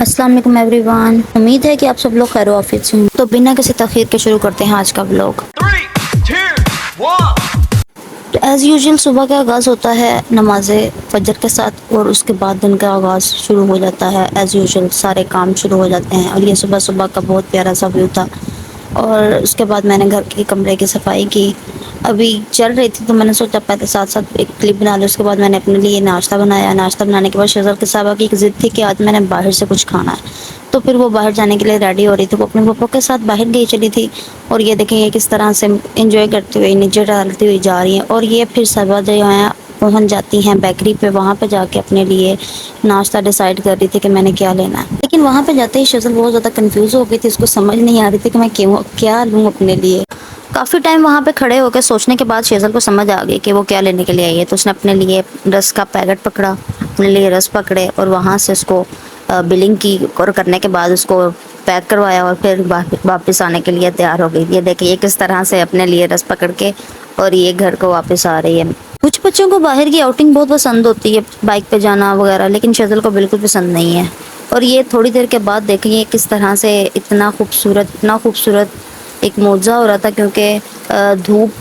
अस्सलाम वालेकुम एवरीवन। उम्मीद है कि आप सब लोग खैर ऑफिस से हैं। तो बिना किसी तखीर के शुरू करते हैं आज का व्लॉग। 3, 2, 1। तो एज़ यूजुअल सुबह का आगाज़ होता है नमाज फजर के साथ और उसके बाद दिन का आगाज़ शुरू हो जाता है। एज़ यूजुअल सारे काम शुरू हो जाते हैं और ये सुबह सुबह का बहुत प्यारा सा व्यू था। और उसके बाद मैंने घर के कमरे की सफाई की। अभी चल रही थी तो मैंने सोचा पहले साथ साथ एक क्लिप बना ली। उसके बाद मैंने अपने लिए नाश्ता बनाया। नाश्ता बनाने के बाद शज़र के साहबा की एक ज़िद थी कि आज मैंने बाहर से कुछ खाना है, तो फिर वो बाहर जाने के लिए रेडी हो रही थी। वो अपने पापा के साथ बाहर गई चली थी और ये देखें ये किस तरह से एंजॉय करती हुई नीचे डालती हुई जा रही हैं। और ये फिर साहबा जो हैं पहुंच जाती हैं बेकरी पे। वहाँ पे जाके अपने लिए नाश्ता डिसाइड कर रही थी कि मैंने क्या लेना है। लेकिन वहाँ पे जाते ही शज़ल बहुत ज़्यादा कंफ्यूज हो गई थी। उसको समझ नहीं आ रही थी कि मैं क्यों क्या लूँ अपने लिए। काफ़ी टाइम वहाँ पे खड़े होकर सोचने के बाद शेज़ल को समझ आ गई कि वो क्या लेने के लिए आई है। तो उसने अपने लिए रस का पैकेट पकड़ा, अपने लिए रस पकड़े और वहाँ से उसको बिलिंग की और करने के बाद उसको पैक करवाया और फिर वापस आने के लिए तैयार हो गई। ये देखिए ये किस तरह से अपने लिए रस पकड़ के और ये घर को वापस आ रही है। कुछ बच्चों को बाहर की आउटिंग बहुत पसंद होती है, बाइक पे जाना वगैरह, लेकिन शेज़ल को बिल्कुल पसंद नहीं है। और ये थोड़ी देर के बाद देखिए किस तरह से इतना खूबसूरत एक मौजा हो रहा था, क्योंकि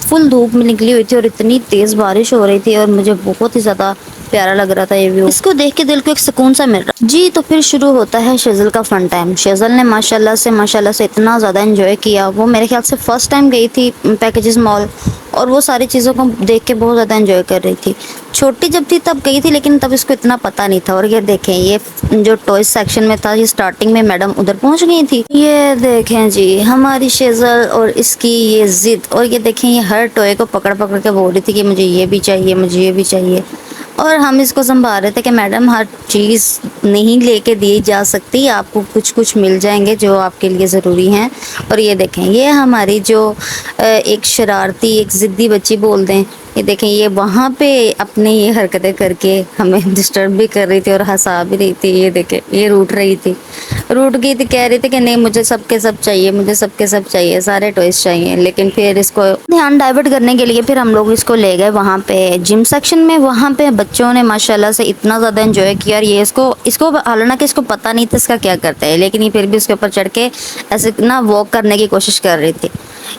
फुल धूप में निकली हुई थी और इतनी तेज़ बारिश हो रही थी और मुझे बहुत ही ज़्यादा प्यारा लग रहा था ये व्यू। इसको देख के दिल को एक सुकून सा मिल रहा जी। तो फिर शुरू होता है शेज़ल का फन टाइम। शेज़ल ने माशाल्लाह से इतना ज़्यादा एंजॉय किया। वो मेरे ख्याल से फर्स्ट टाइम गई थी पैकेजेस मॉल और वो सारी चीज़ों को देख के बहुत ज़्यादा एंजॉय कर रही थी। छोटी जब थी तब गई थी, लेकिन तब इसको इतना पता नहीं था। और ये देखें ये जो टॉयज सेक्शन में था, ये स्टार्टिंग में मैडम उधर पहुंच गई थी। ये देखें जी हमारी शेज़ल और इसकी ये ज़िद। और ये देखें ये हर टॉय को पकड़ पकड़ के बोल रही थी कि मुझे ये भी चाहिए, मुझे ये भी चाहिए। और हम इसको संभाल रहे थे कि मैडम हर चीज़ नहीं लेके दी जा सकती, आपको कुछ कुछ मिल जाएंगे जो आपके लिए ज़रूरी हैं। और ये देखें ये हमारी जो एक शरारती एक ज़िद्दी बच्ची बोल दें, ये देखें ये वहाँ पे अपने ये हरकतें करके हमें डिस्टर्ब भी कर रही थी और हंसा भी रही थी। ये देखें ये रूठ गई थी, कह रही थी कि नहीं मुझे सबके सब चाहिए, मुझे सबके सब चाहिए, सारे टॉयज चाहिए। लेकिन फिर इसको ध्यान डाइवर्ट करने के लिए फिर हम लोग इसको ले गए वहाँ पे जिम सेक्शन में। वहाँ पे बच्चों ने माशाल्लाह से इतना ज़्यादा एंजॉय किया। और ये इसको हालांकि इसको पता नहीं था इसका क्या करता है, लेकिन ये फिर भी उसके ऊपर चढ़ के ऐसे ना वॉक करने की कोशिश कर रही थी।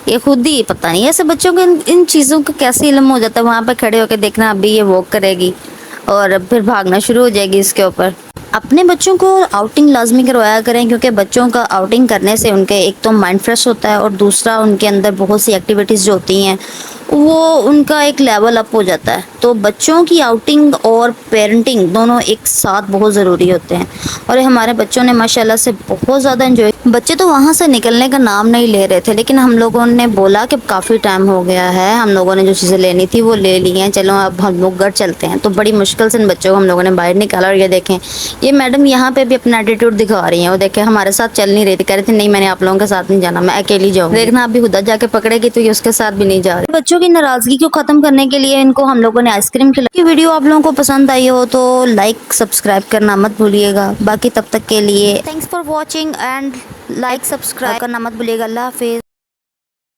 ये खुद ही पता नहीं ऐसे बच्चों को इन चीज़ों का कैसे इल्म हो जाता है। वहाँ पे खड़े होकर देखना अभी ये वॉक करेगी और फिर भागना शुरू हो जाएगी इसके ऊपर। अपने बच्चों को आउटिंग लाजमी करवाया करें, क्योंकि बच्चों का आउटिंग करने से उनके एक तो माइंड फ्रेश होता है और दूसरा उनके अंदर बहुत सी एक्टिविटीज़ जो होती हैं वो उनका एक लेवल अप हो जाता है। तो बच्चों की आउटिंग और पेरेंटिंग दोनों एक साथ बहुत ज़रूरी होते हैं। और हमारे बच्चों ने माशाल्लाह से बहुत ज़्यादा एंजॉय। बच्चे तो वहाँ से निकलने का नाम नहीं ले रहे थे, लेकिन हम लोगों ने बोला कि काफ़ी टाइम हो गया है, हम लोगों ने जो चीज़ें लेनी थी वो ले ली हैं, चलो अब हम लोग घर चलते हैं। तो बड़ी मुश्किल से इन बच्चों को हम लोगों ने बाहर निकाला। और ये देखें ये मैडम यहाँ पे भी अपना एटीट्यूड दिखा रही हैं। वो देखें हमारे साथ चल नहीं रही थी, कह रही थी नहीं मैंने आप लोगों के साथ नहीं जाना, मैं अकेली जाऊँगी। देखना अभी खुदा जाके पकड़ेगी तो ये उसके साथ भी नहीं जा रही। बच्चों की नाराज़गी को ख़त्म करने के लिए इनको हम लोगों ने आइसक्रीम खिलाई। वीडियो आप लोगों को पसंद आई हो तो लाइक सब्सक्राइब करना मत भूलिएगा। बाकी तब तक के लिए thanks for watching and like subscribe करना मत भूलिएगा। अल्लाह हाफिज़।